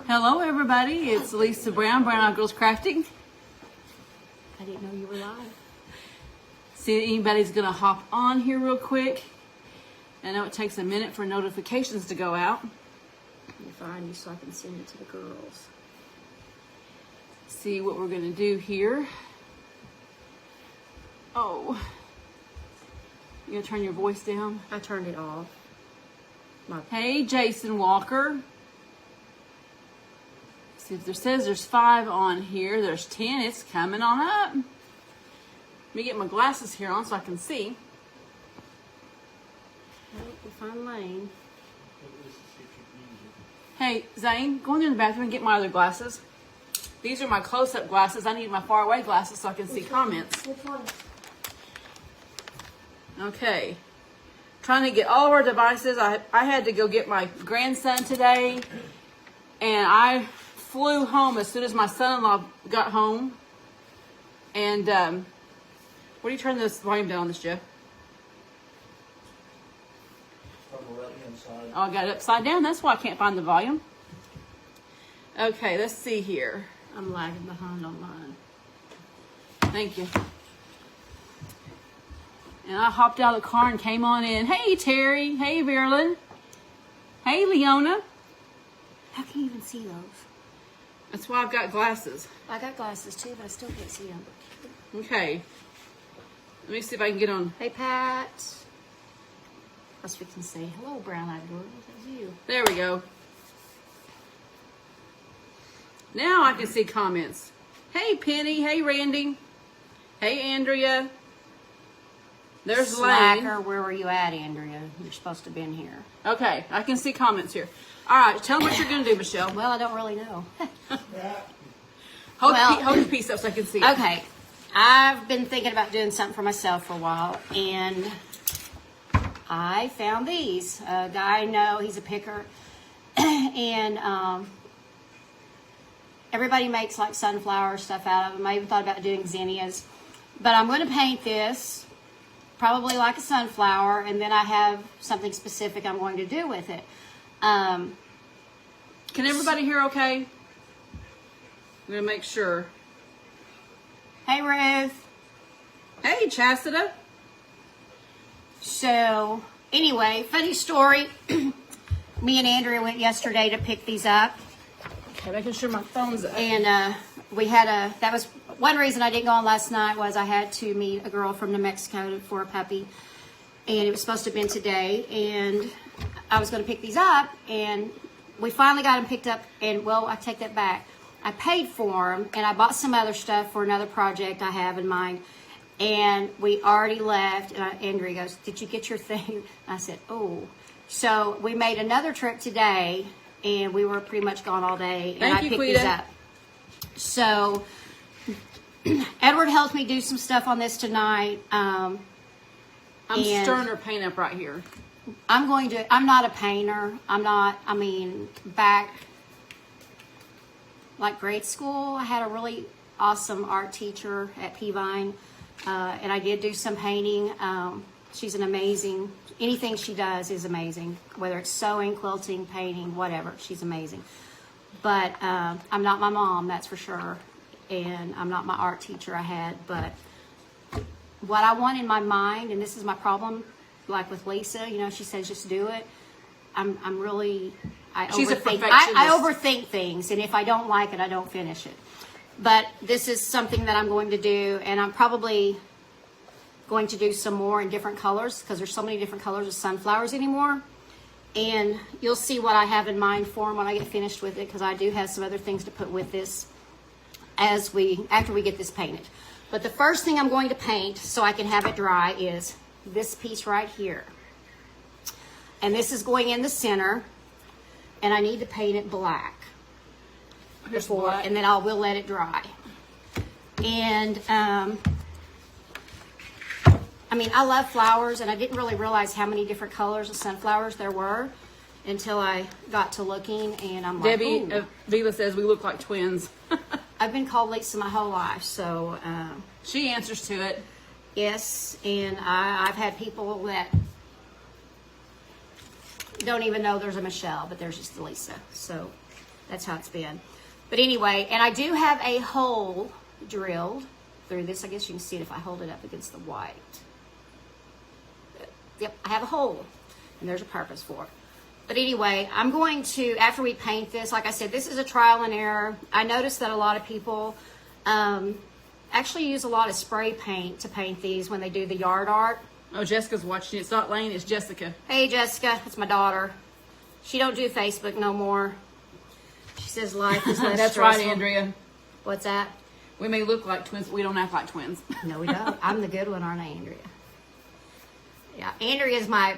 Hello everybody, it's Lisa Brown, Brown Eyed Girls Crafting. I didn't know you were live. See if anybody's gonna hop on here real quick. I know it takes a minute for notifications to go out. Let me find you so I can send it to the girls. See what we're gonna do here. Oh, you gonna turn your voice down? I turned it off. Hey, Jason Walker. See if there says there's 5 on here. There's 10. It's coming on up. Let me get my glasses here on so I can see. We'll find Lane. Hey, Zane, go in the bathroom and get my other glasses. These are my close-up glasses. I need my far-away glasses so I can see comments. Which one? Okay. Trying to get all of our devices. I had to go get my grandson today, and I flew home as soon as my son-in-law got home. And what do you turn this volume down on this, Jeff? On the right-hand side. Oh, I got it upside down. That's why I can't find the volume. Okay, let's see here. I'm lagging behind on mine. Thank you. And I hopped out of the car and came on in. Hey, Terry. Hey, Verlin. Hey, Leona. How can you even see those? That's why I've got glasses. I got glasses too, but I still can't see them. Okay. Let me see if I can get on. Hey, Pat. I was fixing to say, hello, brown-eyed girl. That's you. There we go. Now I can see comments. Hey, Penny. Hey, Randy. Hey, Andrea. There's Slacker, Lane. where were you at, Andrea? You're supposed to have been here. Okay, I can see comments here. All right, tell them what you're going to do, Michelle. Well, I don't really know. Hold your piece up so I can see it. Okay, I've been thinking about doing something for myself for a while, and I found these. A guy I know, he's a picker, and everybody makes like sunflower stuff out of them. I even thought about doing zinnias, but I'm going to paint this probably like a sunflower, and then I have something specific I'm going to do with it. Can everybody hear okay? I'm going to make sure. Hey, Ruth. Hey, Chastita. So, anyway, funny story. Me and Andrea went yesterday to pick these up. Okay, making sure my phone's up. And we had that was one reason I didn't go on last night, was I had to meet a girl from New Mexico for a puppy. And it was supposed to have been today. And I was going to pick these up. And we finally got them picked up. And, well, I take that back. I paid for them. And I bought some other stuff for another project I have in mind. And we already left. And Andrea goes, did you get your thing? I said, oh. So we made another trip today. And we were pretty much gone all day. And I picked these up. So Edward helped me do some stuff on this tonight. I'm stirring her paint up right here. I'm not a painter. Back like grade school, I had a really awesome art teacher at Peavine. And I did do some painting. She's an amazing, anything she does is amazing. Whether it's sewing, quilting, painting, whatever, she's amazing. But I'm not my mom, that's for sure. And I'm not my art teacher I had. But what I want in my mind, and this is my problem, like with Lisa, she says just do it. She's a perfectionist. I overthink things, and if I don't like it, I don't finish it. But this is something that I'm going to do, and I'm probably going to do some more in different colors, because there's so many different colors of sunflowers anymore. And you'll see what I have in mind for them when I get finished with it, because I do have some other things to put with this after we get this painted. But the first thing I'm going to paint so I can have it dry is this piece right here. And this is going in the center, and I need to paint it black before, and then we'll let it dry. And I love flowers, and I didn't really realize how many different colors of sunflowers there were until I got to looking, and I'm like, Debbie, Viva says we look like twins. I've been called Lisa my whole life, so she answers to it. Yes, and I've had people that don't even know there's a Michelle, but there's just a Lisa. So That's how it's been. But anyway, and I do have a hole drilled through this. I guess you can see it if I hold it up against the white. Yep, I have a hole, and there's a purpose for it. But anyway, I'm going to, after we paint this, like I said, this is a trial and error. I noticed that a lot of people actually use a lot of spray paint to paint these when they do the yard art. Oh, Jessica's watching. It's not Lane, it's Jessica. Hey, Jessica, it's my daughter. She don't do Facebook no more. She says life is less That's stressful. right, Andrea. What's that? We may look like twins, but we don't act like twins. No, we don't. I'm the good one, aren't I, Andrea? Yeah, Andrea's my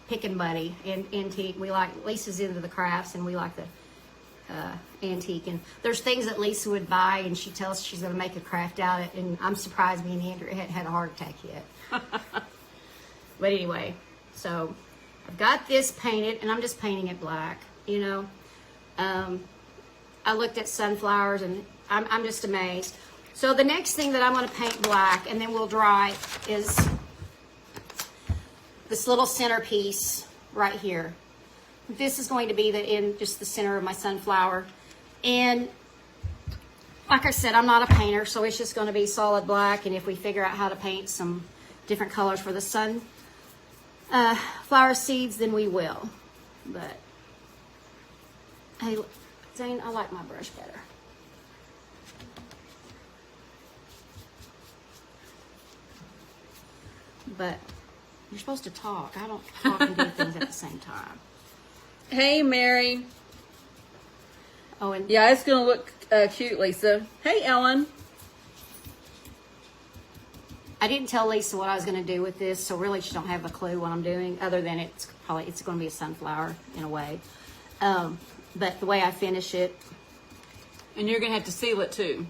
picking buddy in antique. We like, Lisa's into the crafts, and we like the antique. And there's things that Lisa would buy, and she tells us she's going to make a craft out of it. And I'm surprised me and Andrea hadn't had a heart attack yet. But anyway, so I've got this painted, and I'm just painting it black, you know. I looked at sunflowers, and I'm just amazed. So the next thing that I'm going to paint black, and then we'll dry, is this little centerpiece right here. This is going to be in just the center of my sunflower. And like I said, I'm not a painter, so it's just going to be solid black. And if we figure out how to paint some different colors for the sun flower seeds, then we will. But hey, Zane, I like my brush better. But you're supposed to talk. I don't talk and do things at the same time. Hey, Mary. Oh, and Yeah, it's going to look cute, Lisa. Hey, Ellen. I didn't tell Lisa what I was going to do with this, so really she don't have a clue what I'm doing, other than it's going to be a sunflower in a way. But the way I finish it, And you're going to have to seal it, too.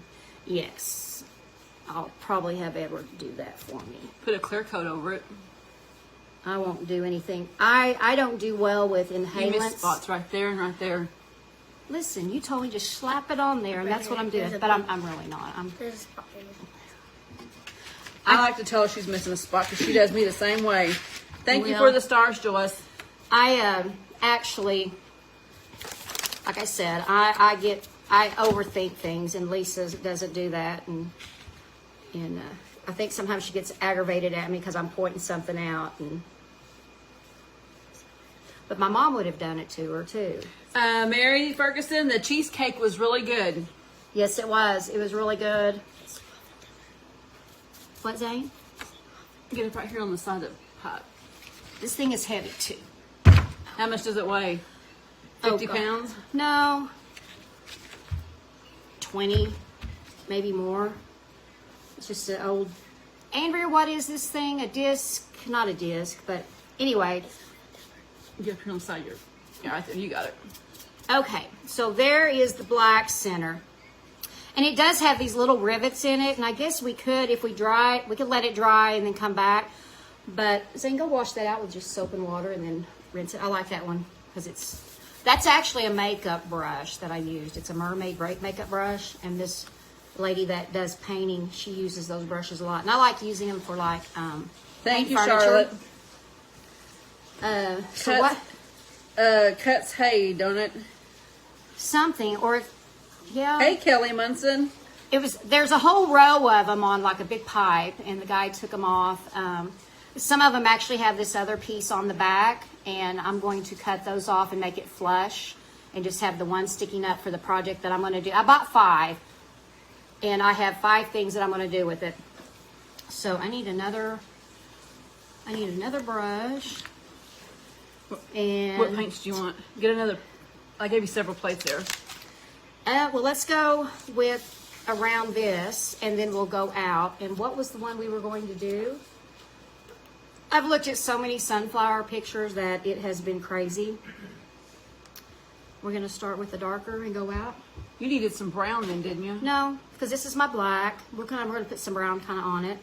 yes, I'll probably have Edward do that for me. Put a clear coat over it. I won't do anything. I don't do well with You inhalants. missed spots right there and right there. Listen, you told me just slap it on there, and that's what I'm doing. But I'm really not. I like to tell her she's missing a spot because she does me the same way. Thank you Well, for the stars, Joyce. I actually, like I said, I overthink things, and Lisa doesn't do that, and I think sometimes she gets aggravated at me because I'm pointing something out, but my mom would have done it to her too. Mary Ferguson, the cheesecake was really good. Yes, it was. It was really good. What, Zane? Get it right here on the side of the pot. This thing is heavy too. How much does it weigh? Oh, 50 God. pounds? No. 20, maybe more. It's just an old... Andrea, what is this thing? A disc? Not a disc, but anyway. Get it here on the side of your... Yeah, right there. You got it. Okay, so there is the black center. And it does have these little rivets in it, and I guess we could, if we could let it dry and then come back. But Zane, go wash that out with just soap and water and then rinse it. I like that one because that's actually a makeup brush that I used. It's a mermaid makeup brush, and this lady that does painting, she uses those brushes a lot. And I like using them for like Thank you, furniture. Charlotte. So what? Cuts hay, don't it? Something, or yeah. Hey, Kelly Munson. There's a whole row of them on like a big pipe, and the guy took them off. Some of them actually have this other piece on the back, and I'm going to cut those off and make it flush and just have the one sticking up for the project that I'm going to do. I bought 5, and I have 5 things that I'm going to do with it. So I need another brush. And What paints do you want? Get another. I gave you several plates there. well, let's go with around this, and then we'll go out. And what was the one we were going to do? I've looked at so many sunflower pictures that it has been crazy. We're going to start with the darker and go out. You needed some brown then, didn't you? No, because this is my black. We're going to put some brown kind of on it.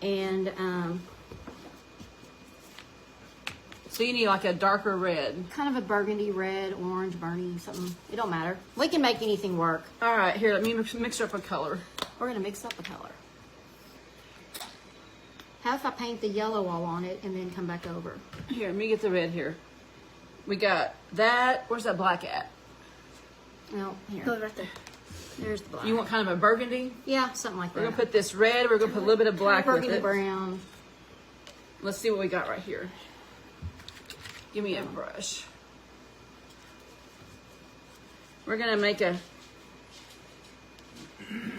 And So you need like a darker red. kind of a burgundy red, orange, burny, something. It don't matter. We can make anything work. All right, here, let me mix up a color. We're going to mix up the color. How if I paint the yellow all on it and then come back over? Here, let me get the red here. We got that. Where's that black at? No, here. Go right there. There's the black. You want kind of a burgundy? Yeah, something like We're that. gonna put this red. We're gonna put a little bit of black with burgundy it. brown. Let's see what we got right here. Give me a brush. We're gonna make a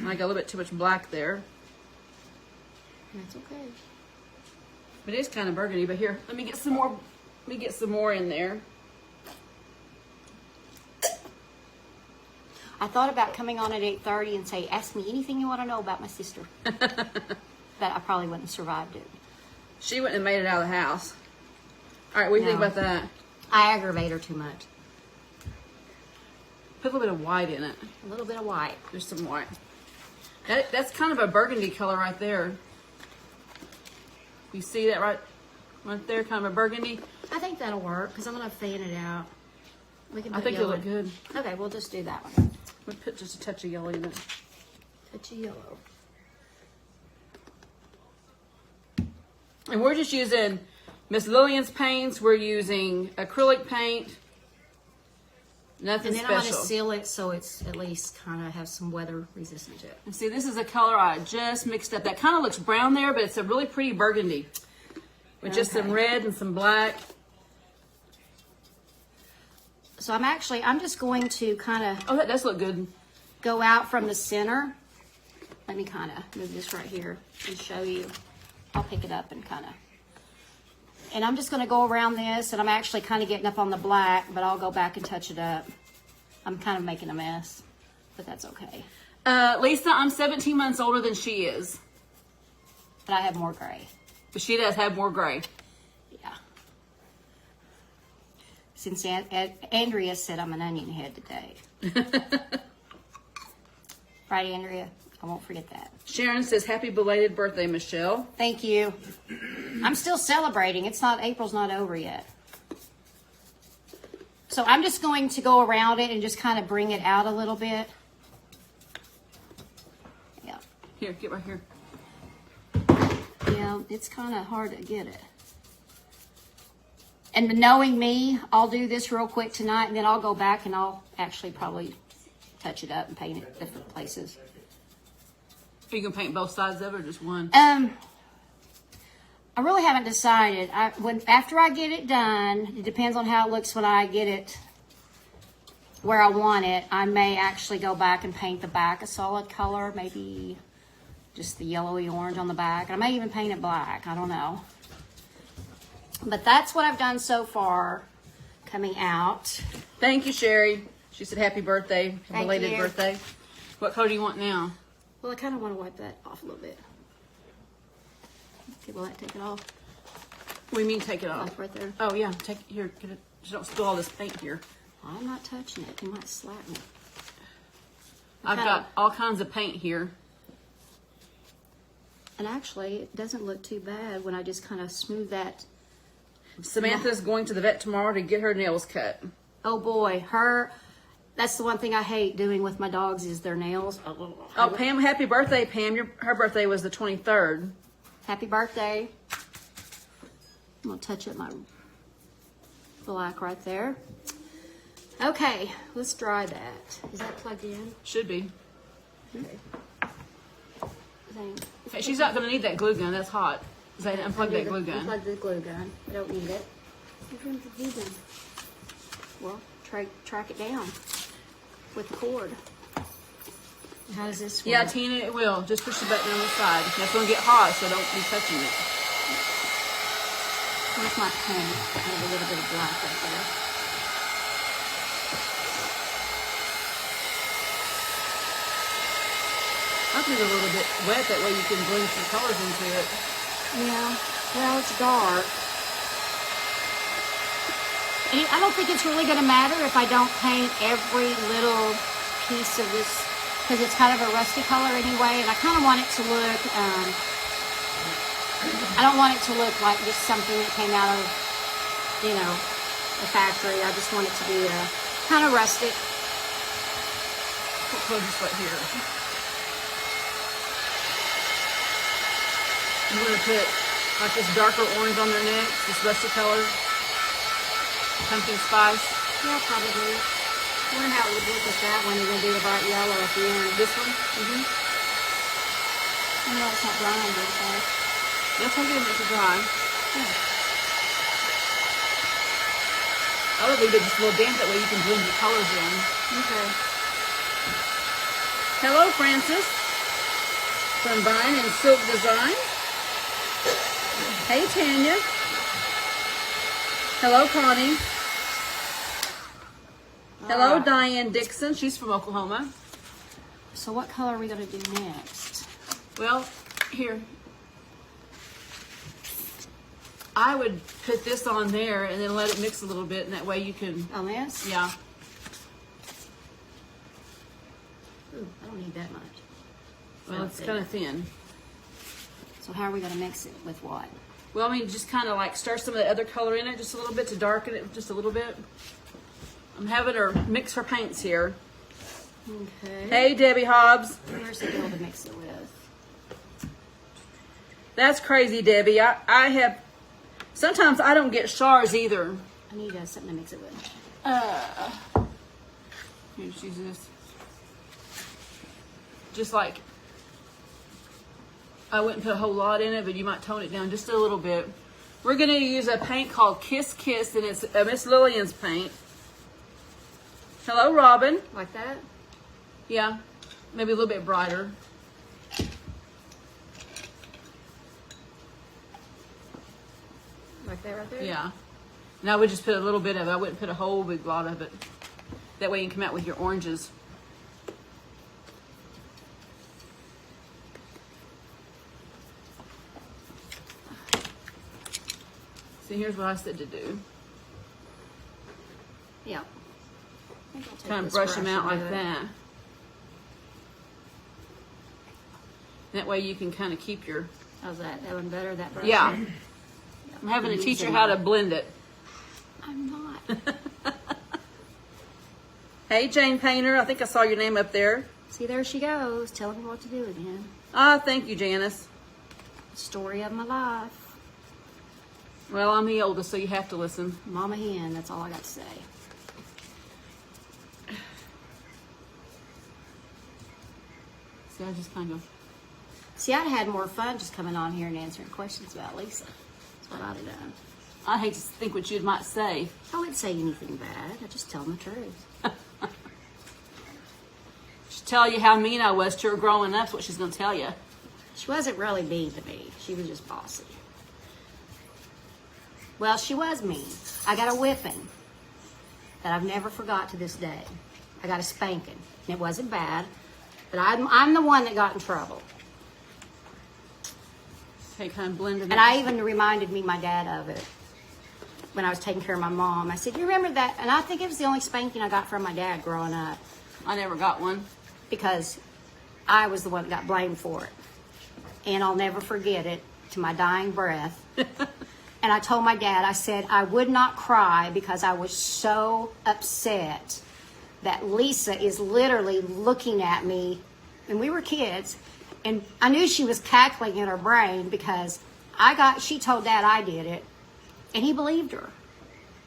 little bit too much black there. That's okay. But it is kind of burgundy. But here, let me get some more. Let me get some more in there. I thought about coming on at 8:30 and say, ask me anything you want to know about my sister. But I probably wouldn't have survived it. She wouldn't have made it out of the house. All right, what do you think No. about that? I aggravate her too much. Put a little bit of white in it. A little bit of white. There's some white. That's kind of a burgundy color right there. You see that right there, kind of a burgundy. I think that'll work because I'm going to fan it out. We can I put think it'll yellow. look good. Okay, we'll just do that one. We'll put just a touch of yellow in it. Touch of yellow. And we're just using Miss Lillian's paints. We're using acrylic paint. Nothing And then I'm going to special. seal it so it's at least kind of have some weather resistant to it. And see, this is a color I just mixed up. That kind of looks brown there, but it's a really pretty burgundy. With just some Okay. red and some black. So I'm just going to kind of Oh, that does look good. go out from the center. Let me kind of move this right here and show you. I'll pick it up and kind of. And I'm just going to go around this, and I'm actually kind of getting up on the black, but I'll go back and touch it up. I'm kind of making a mess, but that's okay. Lisa, I'm 17 months older than she is. But I have more gray. But she does have more gray. Yeah. Since Andrea said I'm an onion head today. Right, Andrea? I won't forget that. Sharon says, happy belated birthday, Michelle. Thank you. I'm still celebrating. April's not over yet. So I'm just going to go around it and just kind of bring it out a little bit. Yeah. Here, get right here. Yeah, it's kind of hard to get it. And knowing me, I'll do this real quick tonight, and then I'll go back and I'll actually probably touch it up and paint it different places. Are you going to paint both sides of it or just one? I really haven't decided. After I get it done, it depends on how it looks when I get it where I want it. I may actually go back and paint the back a solid color, maybe just the yellowy orange on the back. I may even paint it black. I don't know. But that's what I've done so far coming out. Thank you, Sherry. She said, happy birthday, Thank belated you. birthday. What color do you want now? Well, I kind of want to wipe that off a little bit. Okay, will that take it off? What do you mean take it off? Off right there. Oh, yeah. Take here. Get it. Just don't spill all this paint here. I'm not touching it. You might slap me. I've Okay. got all kinds of paint here. And actually, it doesn't look too bad when I just kind of smooth that. Samantha's going to the vet tomorrow to get her nails cut. Oh boy, that's the one thing I hate doing with my dogs is their nails. Oh, Pam, happy birthday, Pam. Her birthday was the 23rd. Happy birthday. I'm gonna touch up my black right there. Okay, let's dry that. Is that plugged in? Should be. Okay. Hey, she's not going to need that glue gun. That's hot. Zay, unplug that glue gun. Unplug the glue gun. I don't need it. Where's the glue gun? Well, track it down with the cord. How does this work? Yeah, Tina, it will. Just push the button on the side. That's going to get hot, so don't be touching it. Where's my pen? I have a little bit of black right there. I think it's a little bit wet. That way you can blend some colors into it. Yeah, well, it's dark. And I don't think it's really going to matter if I don't paint every little piece of this, because it's kind of a rusty color anyway, and I kind of want it to look, I don't want it to look like just something that came out of, you know, the factory. I just want it to be kind of rustic. Put color just right here. I'm going to put like this darker orange on their necks, this rusty color. Pumpkin spice. Yeah, probably. I wonder how it would look at that one and then do the bright yellow at the end. This one? Mm-hmm. No, it's not drying very fast. That's how good it to dry. Yeah. I would leave it just a little damp, that way you can blend your colors in. Okay. Hello, Francis. From Vine and Silk Design. Hey, Tanya. Hello, Connie. Hello, Alright. Diane Dixon. She's from Oklahoma. So what color are we going to do next? Well, here. I would put this on there and then let it mix a little bit, and that way you can, On this? yeah. Ooh, I don't need that much. Well, it's kind of thin. So how are we going to mix it with what? Well, I mean, just kind of like stir some of the other color in it just a little bit to darken it just a little bit. I'm having her mix her paints here. Okay. Hey, Debbie Hobbs. Where's the deal to mix it with? That's crazy, Debbie. I have, sometimes I don't get stars either. I need something to mix it with. Here, just use this. Just like, I wouldn't put a whole lot in it, but you might tone it down just a little bit. We're going to use a paint called Kiss Kiss, and it's Miss Lillian's paint. Hello, Robin. Like that? Yeah, maybe a little bit brighter. Like that right there? Yeah. And I would just put a little bit of it. I wouldn't put a whole big lot of it. That way you can come out with your oranges. See, here's what I said to do. Yeah. I think I'll take Kind of this brush them out and like do it. that. That way you can kind of keep your... How's that? That one better? That brush? Yeah. I'm having to teach her how to blend it. I'm not. Hey, Jane Painter. I think I saw your name up there. See, there she goes, telling me what to do again. Ah, thank you, Janice. Story of my life. Well, I'm the oldest, so you have to listen. Mama hen, that's all I got to say. See, I just kind of... See, I'd had more fun just coming on here and answering questions about Lisa. That's what I'd have done. I hate to think what you might say. I wouldn't say anything bad. I'd just tell them the truth. She'll tell you how mean I was to her growing up. That's what she's going to tell you. She wasn't really mean to me. She was just bossy. Well, she was mean. I got a whipping that I've never forgot to this day. I got a spanking. And it wasn't bad, but I'm the one that got in trouble. Okay, kind of blend it. And I even reminded my dad of it when I was taking care of my mom. I said, you remember that? And I think it was the only spanking I got from my dad growing up I never got one. because I was the one that got blamed for it. And I'll never forget it to my dying breath. And I told my dad, I said, I would not cry because I was so upset that Lisa is literally looking at me. And we were kids. And I knew she was cackling in her brain because she told Dad I did it. And he believed her.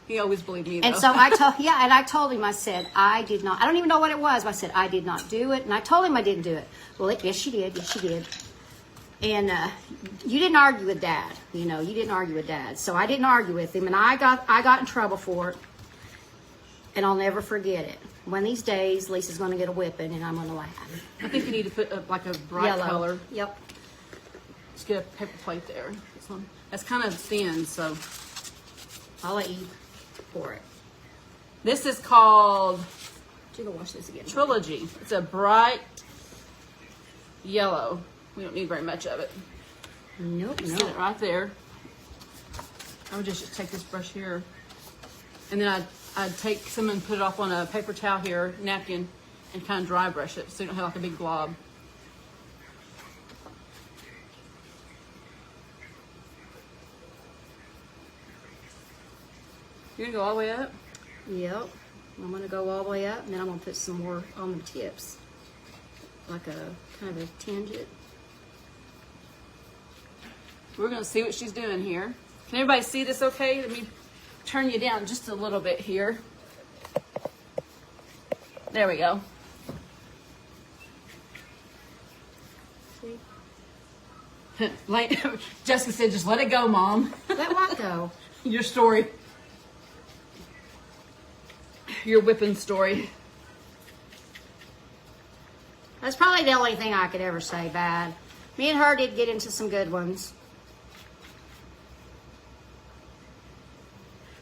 He always believed me, though. And so I told him, I said, I did not, I don't even know what it was, but I said, I did not do it. And I told him I didn't do it. Well, yes, she did. Yes, she did. And you didn't argue with Dad. You didn't argue with Dad. So I didn't argue with him. And I got in trouble for it. And I'll never forget it. One of these days, Lisa's going to get a whipping, and I'm going to laugh. I think you need to put like a bright Yellow. color. Yep. Just get a paper plate there. This one. That's kind of thin, so. I'll let you pour it. This is called You go wash this again. Trilogy. It's a bright yellow. We don't need very much of it. Nope, Set it right there. I would just take this brush here, and then I'd take some and put it off on a paper towel here, napkin, and kind of dry brush it so you don't have like a big glob. You're gonna go all the way up? Yep. I'm going to go all the way up, and then I'm going to put some more on the tips. Like a kind of a tangent. We're gonna see what she's doing here. Can everybody see this okay? Let me turn you down just a little bit here. There we go. Like Jessica said, just let it go, Mom. Let what go? Your story. Your whipping story. That's probably the only thing I could ever say bad. Me and her did get into some good ones.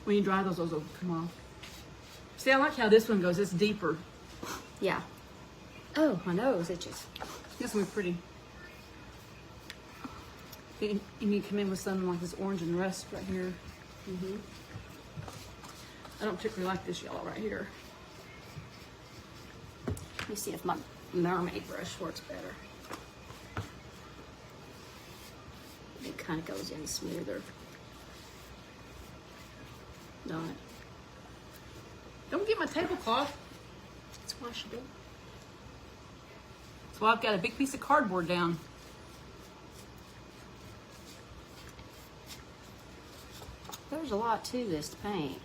When you dry those will come off. See, I like how this one goes. It's deeper. Yeah. Oh, my nose itches. This one's pretty. You need to come in with something like this orange and rust right here. Mm-hmm. I don't particularly like this yellow right here. Let me see if my mermaid brush works better. It kind of goes in smoother. Don't it? Don't get my tablecloth. It's washable. So I've got a big piece of cardboard down. There's a lot to this to paint.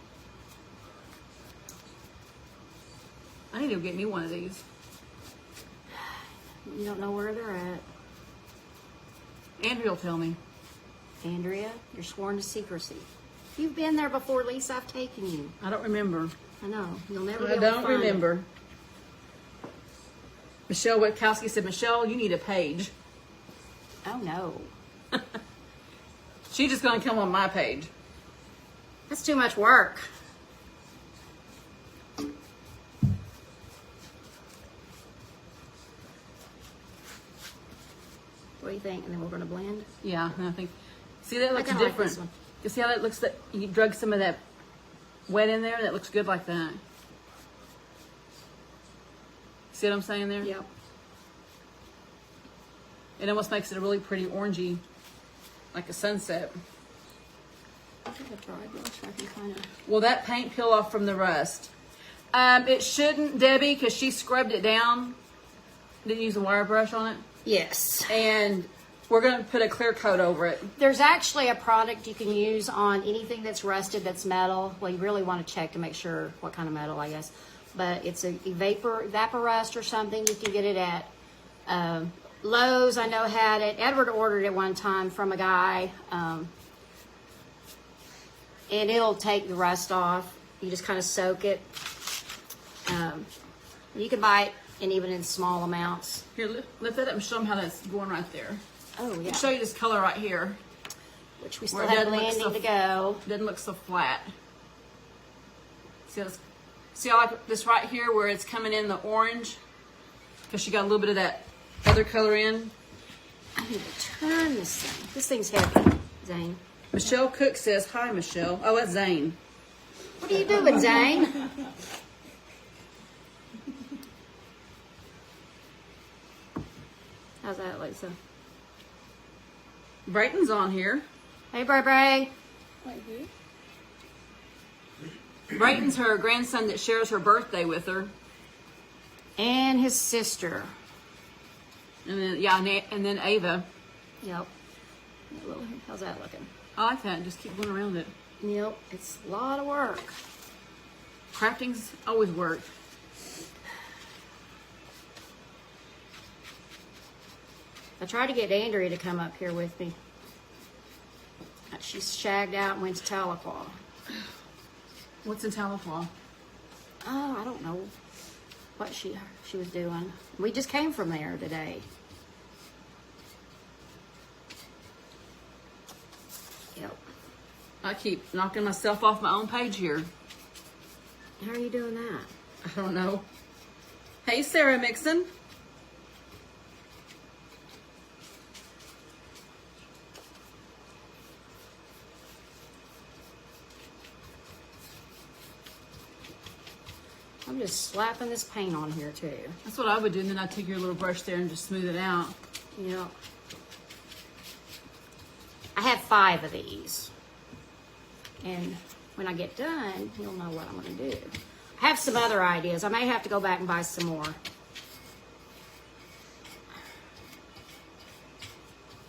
I need to go get me one of these. You don't know where they're at. Andrea will tell me. Andrea, you're sworn to secrecy. You've been there before, Lisa. I've taken you. I don't remember. I know. You'll never be I able to don't find it. remember. Michelle Witkowski said, Michelle, you need a page. Oh, no. She's just going to come on my page. That's too much work. What do you think? And then we're going to blend? Yeah, and I think. See, that looks kinda like different. this one. You see how that looks? That you drug some of that wet in there. That looks good like that. See what I'm saying there? Yep. It almost makes it a really pretty orangey, like a sunset. I think a dry brush I can kind of... Will that paint peel off from the rust? It shouldn't, Debbie, because she scrubbed it down. Didn't use a wire brush on it. Yes. And we're going to put a clear coat over it. There's actually a product you can use on anything that's rusted that's metal. Well, you really want to check to make sure what kind of metal, I guess. But it's a Vaporust or something. You can get it at Lowe's. I know had it. Edward ordered it one time from a guy. And it'll take the rust off. You just kind of soak it. You can buy it and even in small amounts. Here, lift that up and show them how that's going right there. Oh, yeah. I'll show you this color right here. Which we still Where it have doesn't look blending so- to go. Doesn't look so flat. See, I like this right here where it's coming in the orange, because she got a little bit of that other color in. I need to turn this thing. This thing's heavy, Zane. Michelle Cook says, hi, Michelle. Oh, that's Zane. What are you doing, Zane? How's that, Lisa? Brayton's on here. Hey, Bray Bray. Brayton's her grandson that shares her birthday with her. And his sister. And then, yeah, and then Ava. Yep. How's that looking? I like that. Just keep going around it. Yep. It's a lot of work. Crafting's always work. I tried to get Andrea to come up here with me. She's shagged out and went to Tahlequah. What's in Tahlequah? Oh, I don't know what she was doing. We just came from there today. Yep. I keep knocking myself off my own page here. How are you doing that? I don't know. Hey, Sarah Mixon. I'm just slapping this paint on here too. That's what I would do, and then I'd take your little brush there and just smooth it out. Yep. I have 5 of these. And when I get done, you'll know what I'm going to do. I have some other ideas. I may have to go back and buy some more.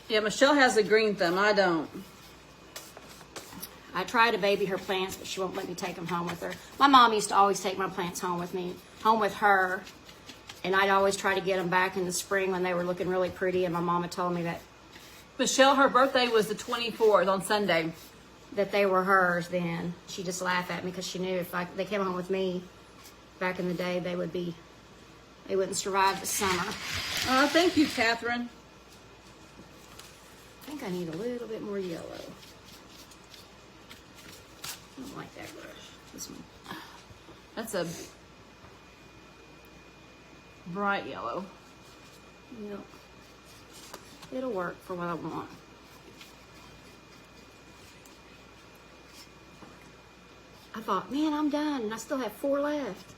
Yeah, Michelle has a green thumb. I don't. I try to baby her plants, but she won't let me take them home with her. My mom used to always take my plants home with her. And I'd always try to get them back in the spring when they were looking really pretty. And my mama told me Michelle, her birthday was the 24th on Sunday. that they were hers then. She just laughed at me because she knew if they came home with me back in the day, they wouldn't survive the summer. Oh, thank you, Catherine. I think I need a little bit more yellow. I don't like that brush. This one. That's a bright yellow. Yep. It'll work for what I want. I thought, man, I'm done, and I still have 4 left.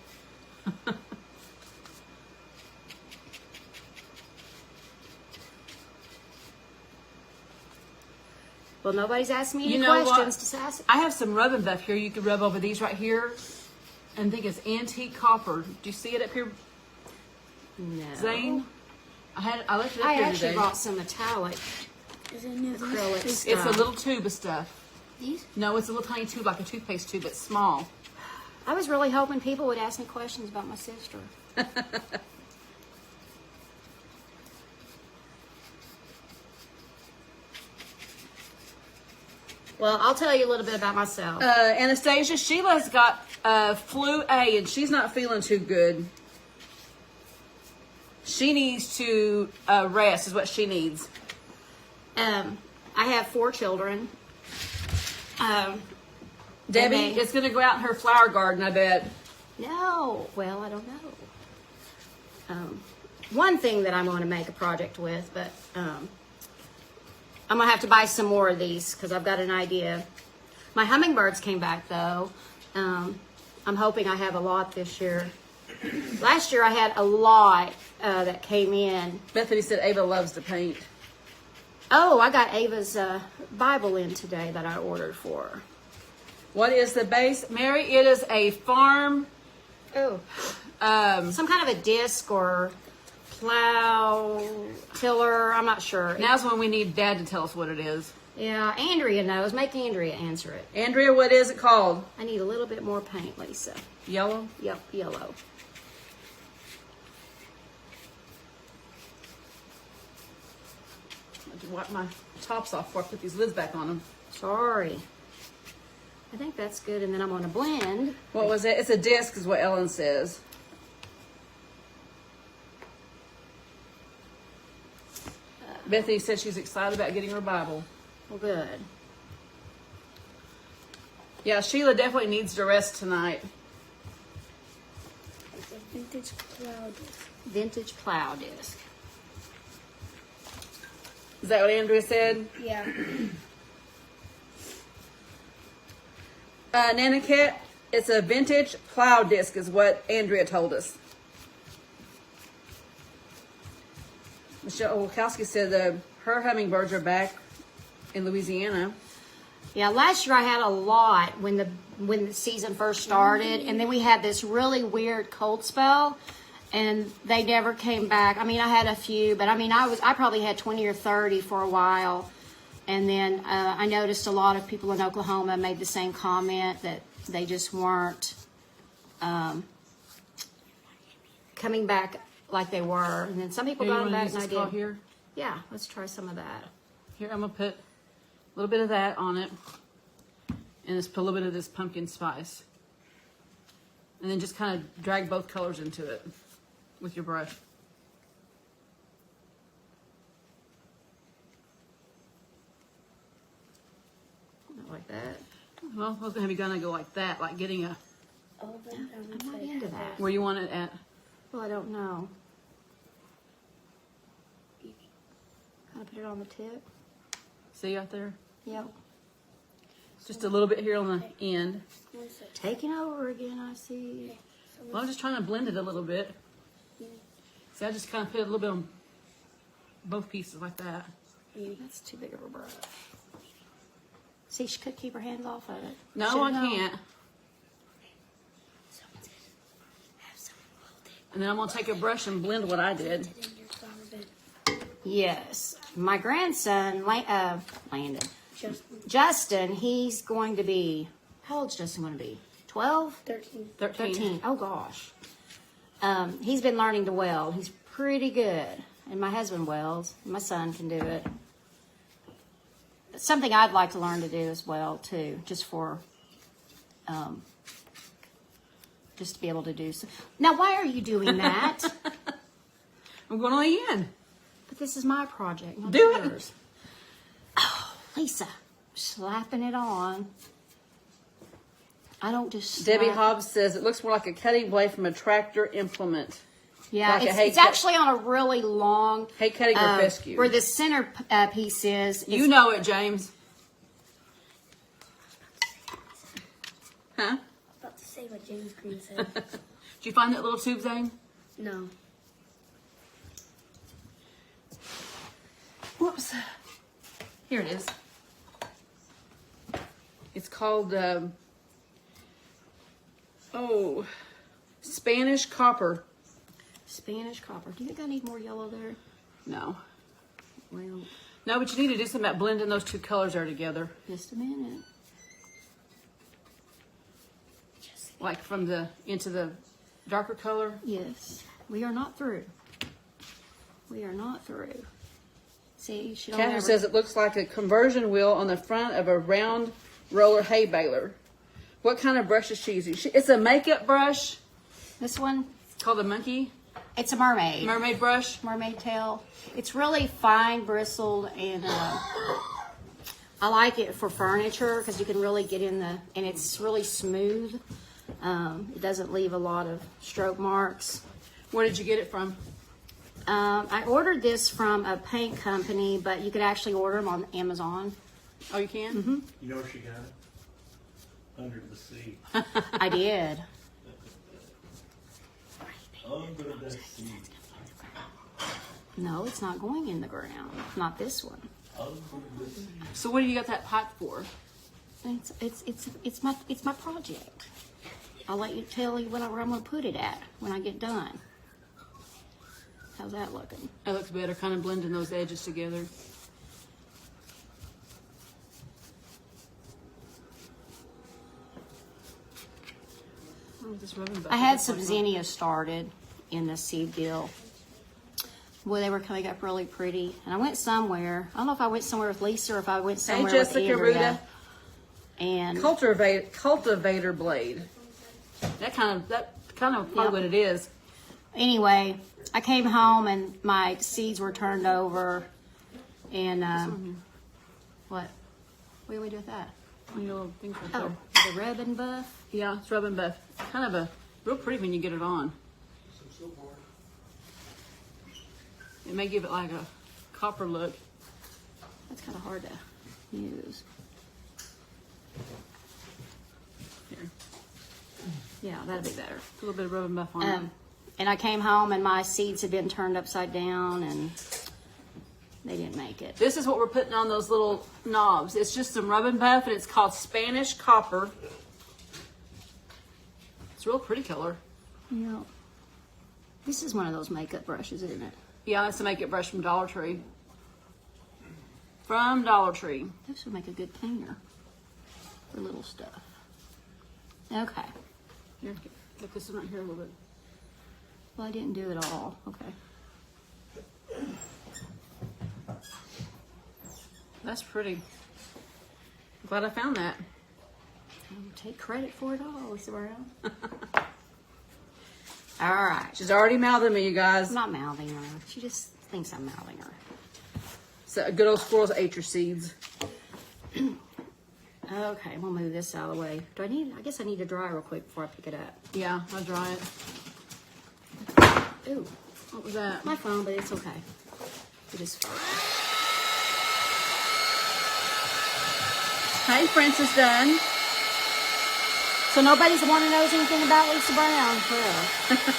Well, nobody's asked me any questions to ask. I have some rubbing stuff here. You can rub over these right here. And I think it's antique copper. Do you see it up here, No. Zane? I left it up I here actually today. brought some metallic acrylic It's stuff. a little tube of stuff. These? No, it's a little tiny tube, like a toothpaste tube. It's small. I was really hoping people would ask me questions about my sister. Well, I'll tell you a little bit about myself. Anastasia, Sheila's got flu A, and she's not feeling too good. She needs to rest, is what she needs. I have 4 children. Debbie they- is going to go out in her flower garden, I bet. No, well, I don't know. One thing that I'm going to make a project with, but I'm going to have to buy some more of these because I've got an idea. My hummingbirds came back, though. I'm hoping I have a lot this year. Last year I had a lot that came in. Bethany said Ava loves to paint. Oh, I got Ava's Bible in today that I ordered for her. What is the base? Mary, it is a farm. Oh. Some kind of a disc or plow tiller. I'm not sure. Now's when we need Dad to tell us what it is. Yeah, Andrea knows. Make Andrea answer it. Andrea, what is it called? I need a little bit more paint, Lisa. Yellow? Yep, yellow. I have to wipe my tops off before I put these lids back on them. Sorry. I think that's good, and then I'm going to blend. What was it? It's a disc is what Ellen says. Bethany said she's excited about getting her Bible. Well, good. Yeah, Sheila definitely needs to rest tonight. It's a vintage cloud. Vintage plow disc. Is that what Andrea said? Yeah. Nana Cat, it's a vintage plow disc is what Andrea told us. Michelle Olkowski said her hummingbirds are back in Louisiana. Yeah, last year I had a lot when the season first started, and then we had this really weird cold spell, and they never came back. I mean, I had a few, but I mean, I probably had 20 or 30 for a while, and then I noticed a lot of people in Oklahoma made the same comment that they just weren't coming back like they were, and then some people Here, got you them wanna back, use and I this call did. here? Yeah, let's try some of that. Here, I'm gonna put a little bit of that on it, and just put a little bit of this pumpkin spice, and then just kind of drag both colors into it with your brush. Not like that. Well, I was gonna have you gonna go like that, like getting a All of them down I'm not inside. into that. where you want it at. Well, I don't know. Kind of put it on the tip. See out there? Yep. Just a little bit here on the end. One second. Taking over again, I see. So Well, I'm just trying to blend it a little bit. See, I just kind of put a little bit on both pieces like that. That's too big of a brush. See, she could keep her hands off of it. No, Should've I known. can't. someone said, have someone hold it. And then I'm gonna take a brush and blend what I did. Put it in your flower bed. Yes. My grandson, Landon, Justin, he's going to be, how old's Justin going to be? 12? 13. 13. Oh, gosh. He's been learning to weld. He's pretty good. And my husband welds. My son can do it. It's something I'd like to learn to do as well, too, just for, just to be able to do so. Now, why are you doing that? I'm going on the end. But this is my project, not Do it. yours. Oh, Lisa, slapping it on. I don't just Debbie slap- Hobbs says it looks more like a cutting blade from a tractor implement. Yeah, like a it's, hay it's cut- actually on a really long. Hay cutting or fescue. Where the center piece is. You it's- know it, James. Huh? I was about to say what James Green said. Did you find that little tube, Zane? No. Whoops. Here it is. It's called, Spanish copper. Spanish copper. Do you think I need more yellow there? No. Well, No, but you need to do something about blending those two colors there together. just a minute. Like from the, into the darker color. Yes, we are not through. We are not through. See, she don't Catherine ever- says it looks like a conversion wheel on the front of a round roller hay baler. What kind of brush is she using? It's a makeup brush This one, called a monkey it's a mermaid. mermaid brush. Mermaid tail. It's really fine bristled, and I like it for furniture because you can really get in the, and it's really smooth. It doesn't leave a lot of stroke marks. Where did you get it from? I ordered this from a paint company, but you could actually order them on Amazon. Oh, you can? Mm-hmm. You know where she got it? Under the sea. I did. Under the sea. No, it's not going in the ground. Not this one. Under the sea. So what do you got that pipe for? It's my project. I'll let you tell you where I'm gonna put it at when I get done. How's that looking? That looks better, kind of blending those edges together. Oh, this rubbing bucket I had looks some like zinnias started in the seed deal. Boy, they were coming up really pretty. And I went somewhere. I don't know if I went somewhere with Lisa or if I went somewhere with Jessica Andrea. Ruda. And Cultivator blade. That kind of probably Yep. what it is. anyway, I came home and my seeds were turned over. And what? What do we do with that? One of your little things right Oh, there. the rub and buff. Yeah, it's rubbing buff. Kind of a real pretty when you get it on. It may give it like a copper look. That's kind of hard to use. Here, Yeah, that'd be better. a little bit of rubbing buff on it. And I came home and my seeds had been turned upside down and they didn't make it. This is what we're putting on those little knobs. It's just some rubbing buff, and it's called Spanish copper. It's a real pretty color. Yeah. This is one of those makeup brushes, isn't it? Yeah, that's a makeup brush from Dollar Tree. From Dollar Tree. This would make a good cleaner for little stuff. Okay. Here, get this one right here a little bit. Well, I didn't do it all. Okay. That's pretty. I'm glad I found that. I'll take credit for it all, Lisa Brown. All right. She's already mouthing me, you guys. I'm not mouthing her. She just thinks I'm mouthing her. So good old squirrels ate your seeds. Okay, we'll move this out of the way. I guess I need to dry real quick before I pick it up. Yeah, I'll dry it. Ooh, What was that? my phone, but it's okay. It is fine. Hey, Francis Dunn. So nobody's the one who knows anything about Lisa Brown, for real.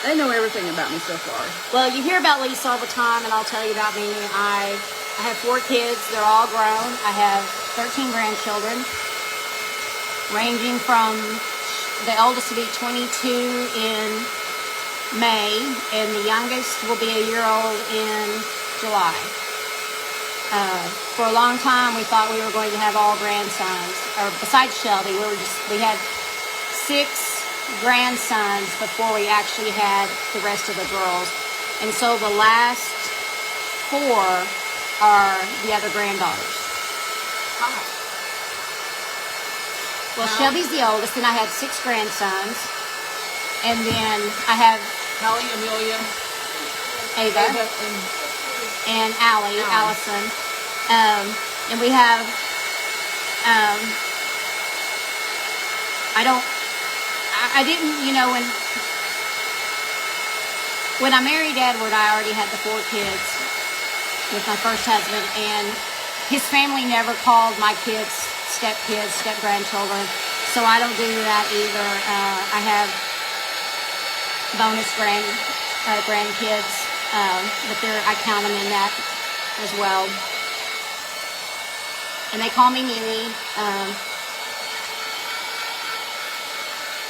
They know everything about me so far. Well, you hear about Lisa all the time, and I'll tell you about me. I have 4 kids. They're all grown. I have 13 grandchildren, ranging from the oldest to be 22 in May, and the youngest will be a year old in July. For a long time, we thought we were going to have all grandsons, or besides Shelby, we had 6 grandsons before we actually had the rest of the girls. And so the last 4 are the other granddaughters. Well, Shelby's the oldest, and I had 6 grandsons. And then I have Kelly, Amelia, Ava and Allison. And we have, I didn't, when I married Edward, I already had the 4 kids with my first husband, and his family never called my kids step-kids, step-grandchildren, so I don't do that either. I have bonus grandkids, but I count them in that as well. And they call me Mimi.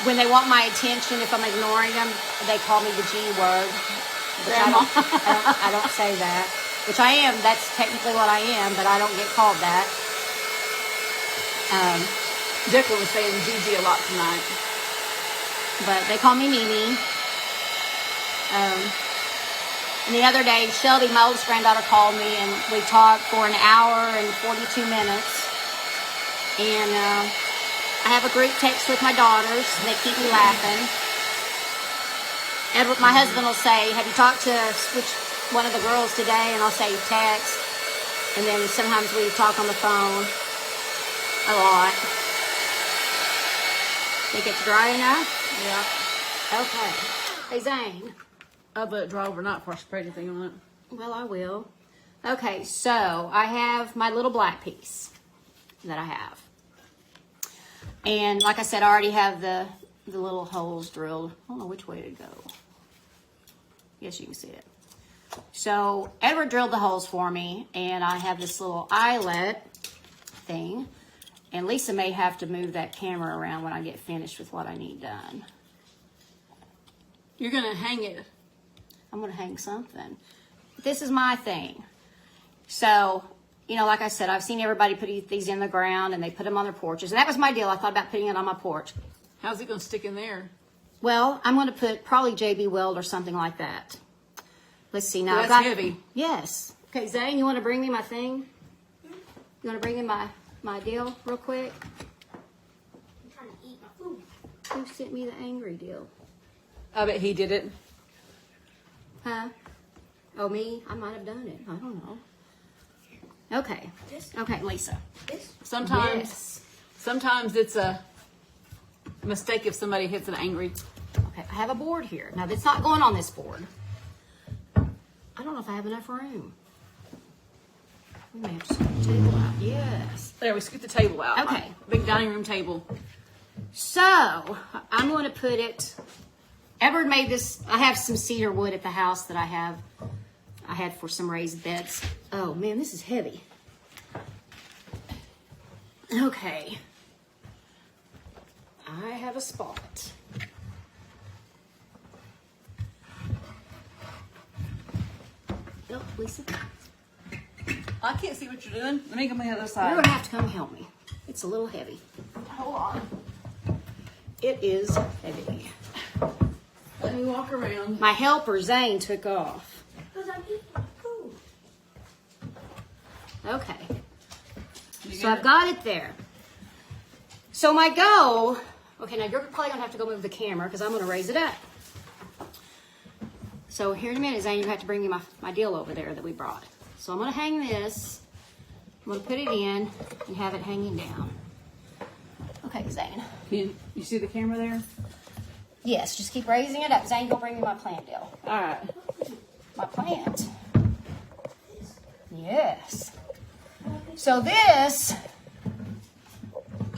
When they want my attention, if I'm ignoring them, they call me the G word. Which I don't say that. Which I am. That's technically what I am, but I don't get called that. Declan was saying Gigi a lot tonight. But they call me Mimi. And the other day, Shelby, my oldest granddaughter, called me, and we talked for an hour and 42 minutes. And I have a group text with my daughters, and they keep me laughing. Edward, my husband, will say, "Have you talked to one of the girls today?" And I'll say, "Text." And then sometimes we talk on the phone a lot. Think it's dry enough? Yeah. Okay. Hey, Zane. I'll let it dry overnight before I spray anything on it. Well, I will. Okay, so I have my little black piece that I have. And like I said, I already have the little holes drilled. I don't know which way to go. Yes, you can see it. So Edward drilled the holes for me, and I have this little eyelet thing. And Lisa may have to move that camera around when I get finished with what I need done. You're going to hang it. I'm going to hang something. This is my thing. So, like I said, I've seen everybody put these in the ground and they put them on their porches. And that was my deal. I thought about putting it on my porch. How's it going to stick in there? Well, I'm going to put probably JB Weld or something like that. Let's see now. Well, that's heavy. Yes. Okay, Zane, you want to bring me my thing? You want to bring me my deal real quick? I'm trying to eat my food. Who sent me the angry deal? I bet he did it. Huh? Oh, me? I might have done it. I don't know. Okay. This? Okay, Lisa. This? Sometimes it's a mistake if somebody hits an angry. Okay, I have a board here. Now, it's not going on this board. I don't know if I have enough room. We may have to scoot the table out. Yes. There, we scoot the table out. Okay. My big dining room table. So, I'm going to put it... Edward made this... I have some cedar wood at the house that I had for some raised beds. Oh, man, this is heavy. Okay. I have a spot. Oh, Lisa. I can't see what you're doing. Let me come on the other You're side. going to have to come help me. It's a little heavy. Hold on. It is heavy. Let me walk around. My helper, Zane, took off. Because I'm eating my food. Okay. You So get I've got it there. So my goal... Okay, now you're probably going to have to go move the camera because I'm going to raise it up. So here in a minute, Zane, you have to bring me my deal over there that we brought. So I'm going to hang this. I'm going to put it in and have it hanging down. Okay, Zane. Can you see the camera there? Yes, just keep raising it up. Zane, go bring me my plant deal. All right. My plant. Yes. So this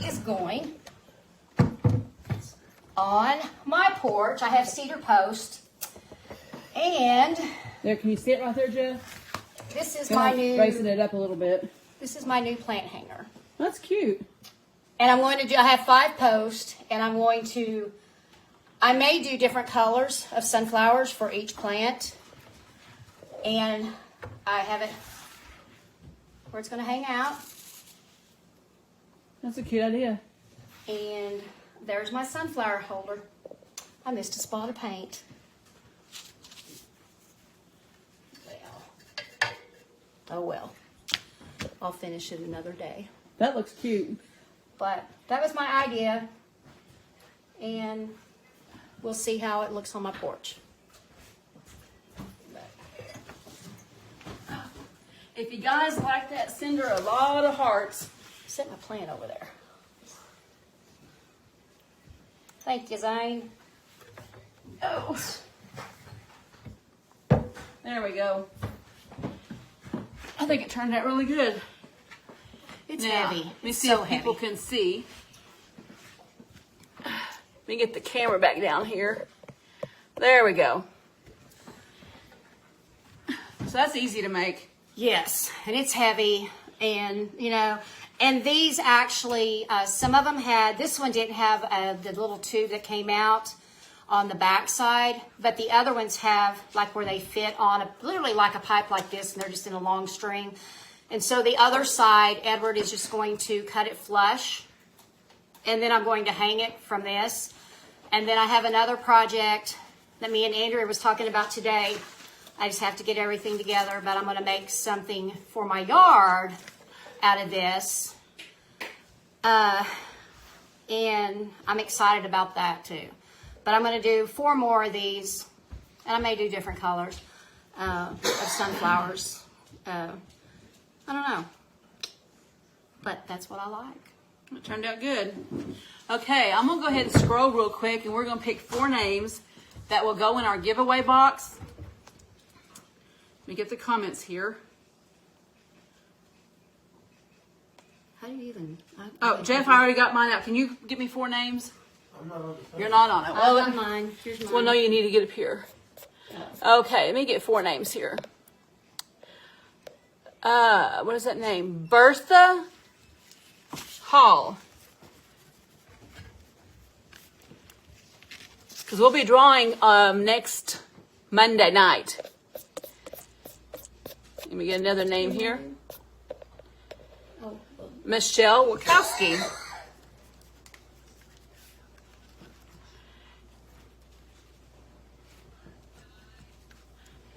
is going on my porch. I have cedar post. And There, can you see it right there, Jeff? this is Kind my of new raising it up a little bit. this is my new plant hanger. That's cute. And I'm going to do I have 5 posts and I'm going to I may do different colors of sunflowers for each plant. And I haven't where it's going to hang out. That's a cute idea. And there's my sunflower holder. I missed a spot of paint. Well, oh well. I'll finish it another day. That looks cute. But that was my idea. And we'll see how it looks on my porch. If you guys like that, send her a lot of hearts. Set my plant over there. Thank you, Zane. Oh. There we go. I think it turned out really good. It's Now, heavy. Let me It's see so if people heavy. can see. Let me get the camera back down here. There we go. So that's easy to make. Yes, and it's heavy, and you know, and these actually, some of them had. This one didn't have the little tube that came out on the back side, but the other ones have like where they fit on literally like a pipe like this, and they're just in a long string. And so the other side, Edward is just going to cut it flush, and then I'm going to hang it from this. And then I have another project that me and Andrea was talking about today. I just have to get everything together, but I'm going to make something for my yard out of this. And I'm excited about that too. But I'm going to do 4 more of these, and I may do different colors of sunflowers. I don't know. But that's what I like. It turned out good. Okay, I'm going to go ahead and scroll real quick, and we're going to pick 4 names that will go in our giveaway box. Let me get the comments here. How do you even... Oh, Jeff, I already got mine out. Can you get me 4 names? I'm not on the phone. You're not on it. Oh, got mine. Here's mine. Well, no, you need to get up here. Okay, let me get 4 names here. What is that name? Bertha Hall. Because we'll be drawing next Monday night. Let me get another name here. Oh, well, Michelle Wachowski.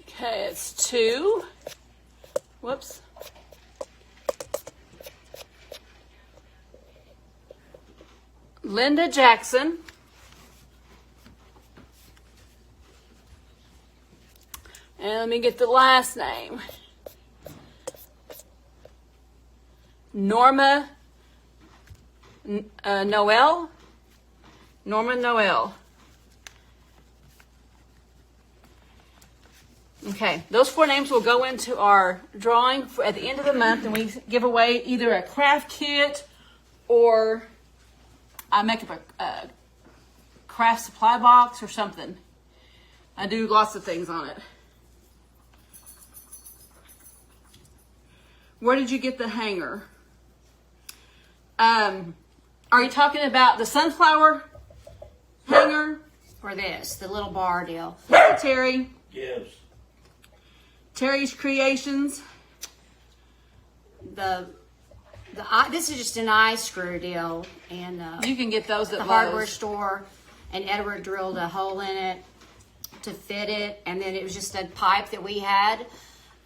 Okay, it's 2. Whoops. Linda Jackson. And let me get the last name. Norma Noel. Norma Noel. Okay, those 4 names will go into our drawing at the end of the month, and we give away either a craft kit or I make up a craft supply box or something. I do lots of things on it. Where did you get the hanger? Are you talking about the sunflower hanger? or this, the little bar deal. Hey, Terry. Yes. Terry's Creations. This is just an eye screw deal, and You can get those at the Lowe's. hardware store, and Edward drilled a hole in it to fit it, and then it was just a pipe that we had.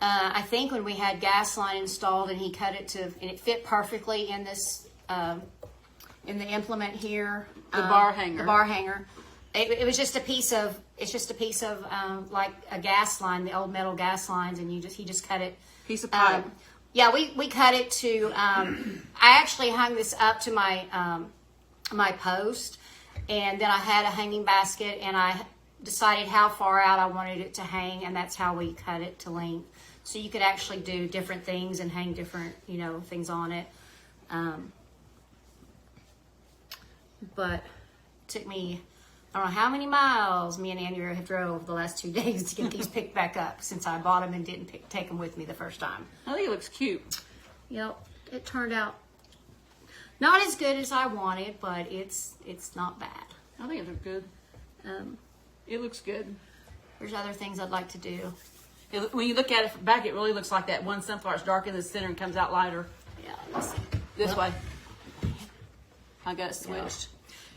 I think when we had gas line installed, and he cut it and it fit perfectly in this, in the implement here. The bar hanger. The bar hanger. It was just a piece of. It's just a piece of like a gas line, the old metal gas lines, and he just cut it. Piece of pipe. Yeah, we cut it to. I actually hung this up to my my post, and then I had a hanging basket, and I decided how far out I wanted it to hang, and that's how we cut it to length. So you could actually do different things and hang different, things on it. But it took me, I don't know how many miles me and Andrea have drove the last 2 days to get these picked back up since I bought them and didn't take them with me the first time. I think it looks cute. Yep, it turned out not as good as I wanted, but it's not bad. I think it looks good. It looks good. There's other things I'd like to do. When you look at it from back, it really looks like that one sunflower is dark in the center and comes out lighter. Yeah, let's see. This way. I got it switched.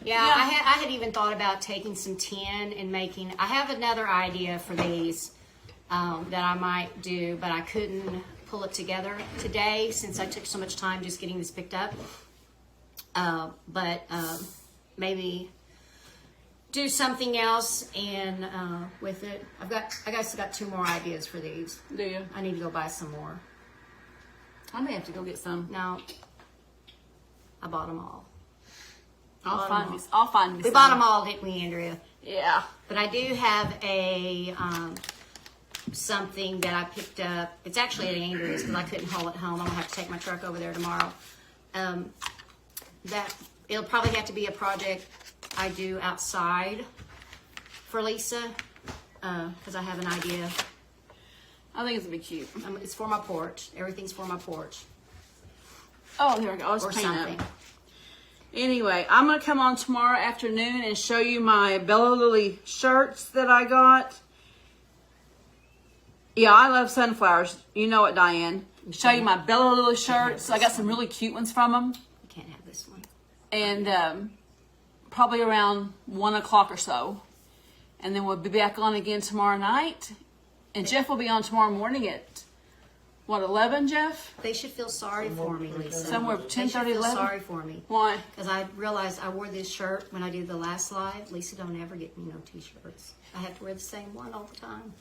Yeah, I had even thought about taking some tin and making. I have another idea for these that I might do, but I couldn't pull it together today since I took so much time just getting this picked up. But maybe do something else and with it. I guess I got 2 more ideas for these. Do you? I need to go buy some more. I may have to go get some. No, I bought them all. I'll find me. We bought them all, didn't we, Andrea? Yeah. But I do have a something that I picked up. It's actually at Andrea's because I couldn't haul it home. I'm gonna have to take my truck over there tomorrow. That it'll probably have to be a project I do outside for Lisa because I have an idea. I think it's gonna be cute. It's for my porch. Everything's for my porch Oh, here we go. Let's or paint something. up. Anyway, I'm going to come on tomorrow afternoon and show you my Bella Lily shirts that I got. Yeah, I love sunflowers. You know it, Diane. Show you my Bella Lily shirts. I got some really cute ones from them. You can't have this one. And probably around 1 o'clock or so. And then we'll be back on again tomorrow night. And Jeff will be on tomorrow morning at, what, 11, Jeff? They should feel sorry for me, Lisa. Somewhere They 10:30, should feel 11? sorry for me. Why? Because I realized I wore this shirt when I did the last live. Lisa don't ever get me no t-shirts. I have to wear the same one all the time.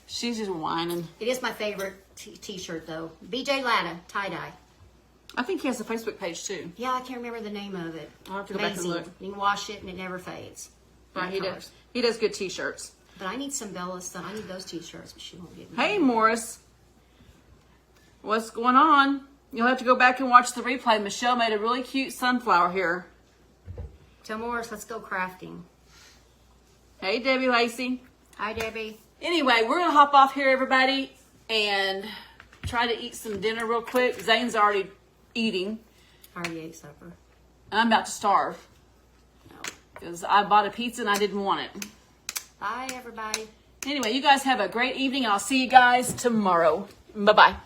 She's just whining. It is my favorite t-shirt though. BJ Latta, tie-dye. I think he has a Facebook page too. Yeah, I can't remember the name of it. I'll have to go back and Amazing. look. You can wash it and it never fades. Right, Bright he colors. does. He does good t-shirts. But I need some Bella stuff. I need those t-shirts, but she won't get me. Hey, Morris. What's going on? You'll have to go back and watch the replay. Michelle made a really cute sunflower here. Tell Morris, let's go crafting. Hey, Debbie Lacey. Hi, Debbie. Anyway, we're going to hop off here, everybody, and try to eat some dinner real quick. Zane's already eating. I already ate supper. And I'm about to starve No. because I bought a pizza and I didn't want it. Bye, everybody. Anyway, you guys have a great evening, and I'll see you guys tomorrow. Bye-bye.